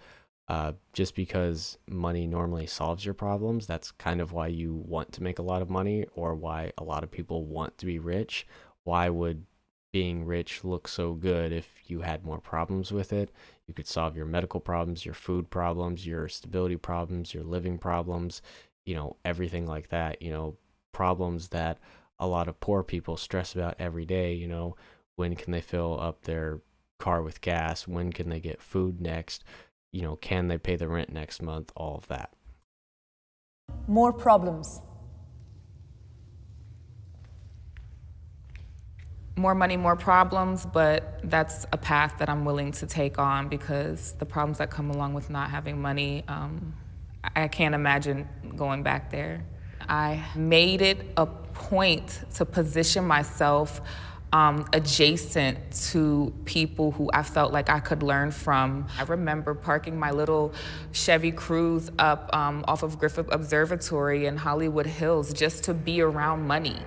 just because money normally solves your problems. That's kind of why you want to make a lot of money, or why a lot of people want to be rich. Why would being rich look so good if you had more problems with it? You could solve your medical problems, your food problems, your stability problems, your living problems, everything like that, problems that a lot of poor people stress about every day. When can they fill up their car with gas? When can they get food next? Can they pay the rent next month? All of that. More problems. More money, more problems, but that's a path that I'm willing to take on, because the problems that come along with not having money, I can't imagine going back there. I made it a point to position myself adjacent to people who I felt like I could learn from. I remember parking my little Chevy Cruze up off of Griffith Observatory in Hollywood Hills just to be around money.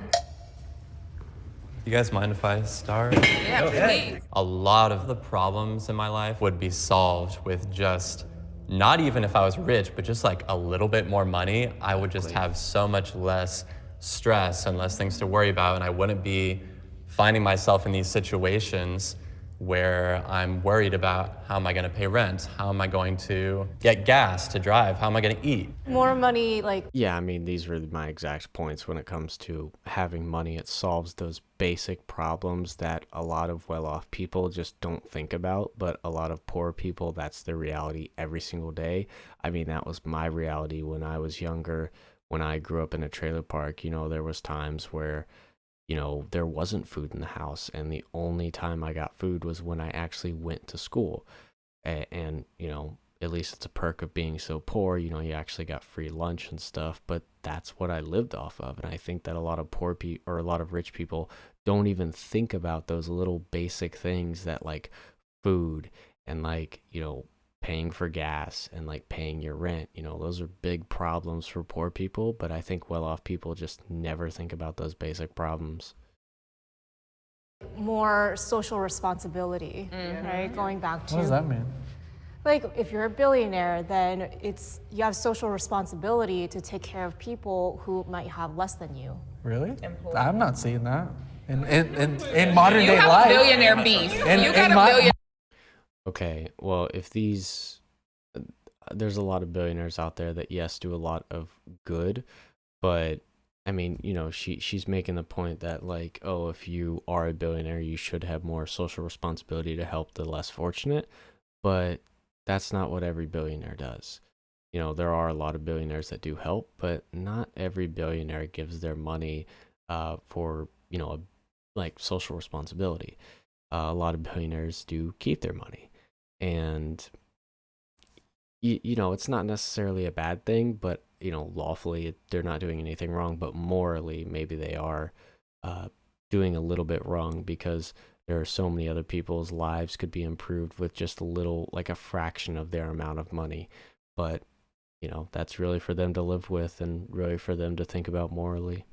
You guys mind if I start? Yeah, please. A lot of the problems in my life would be solved with just, not even if I was rich, but just like a little bit more money. I would just have so much less stress and less things to worry about, and I wouldn't be finding myself in these situations where I'm worried about, how am I going to pay rent? How am I going to get gas to drive? How am I going to eat? More money, Yeah, I mean, these were my exact points when it comes to having money. It solves those basic problems that a lot of well-off people just don't think about, but a lot of poor people, that's their reality every single day. I mean, that was my reality when I was younger. When I grew up in a trailer park, there was times where there wasn't food in the house, and the only time I got food was when I actually went to school. And at least it's a perk of being so poor, you actually got free lunch and stuff, but that's what I lived off of. And I think that a lot of poor people, or a lot of rich people, don't even think about those little basic things, that like food and paying for gas and paying your rent. Those are big problems for poor people, but I think well-off people just never think about those basic problems. more social responsibility, right? Going back to What does that mean? like if you're a billionaire, then you have social responsibility to take care of people who might have less than you. Really? I'm not seeing that in modern day You have life. billionaire beef. You got a billion. Okay, well, there's a lot of billionaires out there that, yes, do a lot of good, but I mean, she's making the point that if you are a billionaire, you should have more social responsibility to help the less fortunate, but that's not what every billionaire does. There are a lot of billionaires that do help, but not every billionaire gives their money for, social responsibility. A lot of billionaires do keep their money. And, it's not necessarily a bad thing, but, lawfully they're not doing anything wrong, but morally maybe they are doing a little bit wrong, because there are so many other people's lives could be improved with just a little, a fraction of their amount of money. But, that's really for them to live with and really for them to think about morally.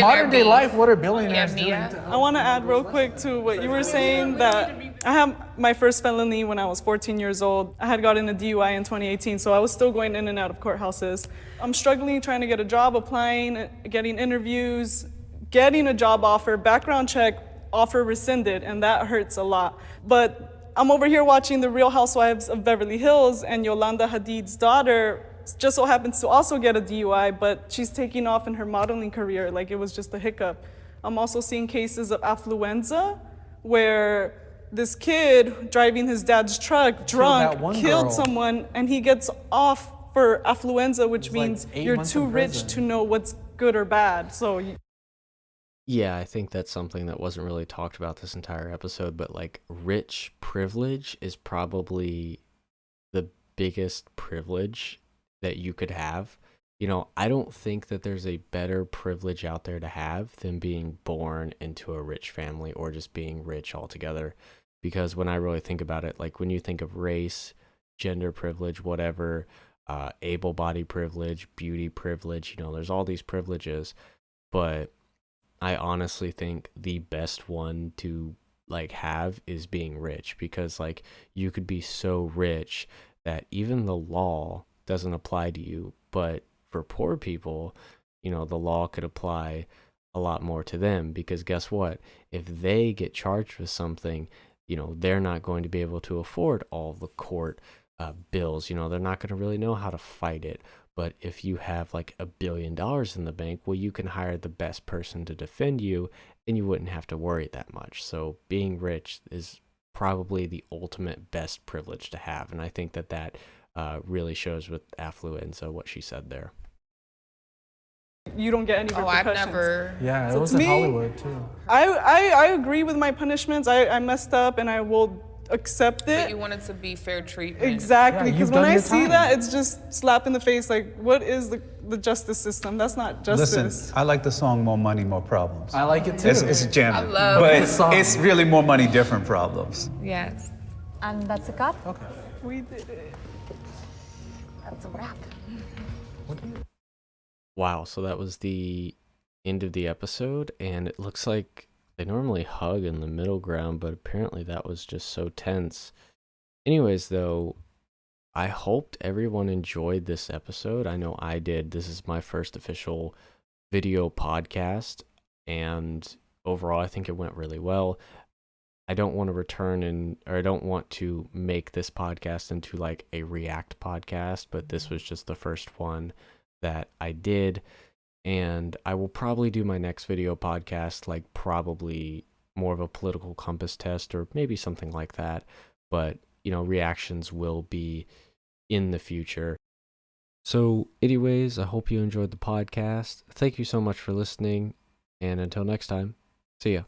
modern day life, what are billionaires doing? I want to add real quick to what you were saying, that I had my first felony when I was 14 years old. I had gotten a DUI in 2018, so I was still going in and out of courthouses. I'm struggling trying to get a job, applying, getting interviews, getting a job offer, background check, offer rescinded, and that hurts a lot. But I'm over here watching The Real Housewives of Beverly Hills, and Yolanda Hadid's daughter just so happens to also get a DUI, but she's taking off in her modeling career like it was just a hiccup. I'm also seeing cases of affluenza where this kid driving his dad's truck drunk killed someone, and he gets off for affluenza, which means you're too rich to know what's good or bad. So Yeah, I think that's something that wasn't really talked about this entire episode, but like rich privilege is probably the biggest privilege that you could have. You know, I don't think that there's a better privilege out there to have than being born into a rich family or just being rich altogether. Because when I really think about it, like when you think of race, gender privilege, whatever, able-bodied privilege, beauty privilege, you know, there's all these privileges, but I honestly think the best one to like have is being rich, because like you could be so rich that even the law doesn't apply to you, but for poor people, you know, the law could apply a lot more to them, because guess what? If they get charged with something, you know, they're not going to be able to afford all the court bills. You know, they're not going to really know how to fight it. But if you have like $1 billion in the bank, well, you can hire the best person to defend you and you wouldn't have to worry that much. So being rich is probably the ultimate best privilege to have. And I think that that really shows with affluenza, what she said there. You don't get any repercussions. I've never. Yeah, it was in Hollywood too. I agree with my punishments. I messed up and I will accept it. But you want it to be fair treatment. Exactly, because when I see time. that, it's just slap in the face. Like, what is the justice system? That's not justice. Listen, I like the song "More Money, More Problems." I like it too. It's jamming, I love but the song. it's really more money, different problems. Yes. And that's a cut. Okay. We did it. That's a wrap. Wow, so that was the end of the episode, and it looks like they normally hug in the middle ground, but apparently that was just so tense. Anyways, though, I hoped everyone enjoyed this episode. I know I did. This is my first official video podcast, and overall, I think it went really well. I don't want to I don't want to make this podcast into like a react podcast, but this was just the first one that I did. And I will probably do my next video podcast, like probably more of a political compass test or maybe something like that. But, you know, reactions will be in the future. So anyways, I hope you enjoyed the podcast. Thank you so much for listening. And until next time, see ya.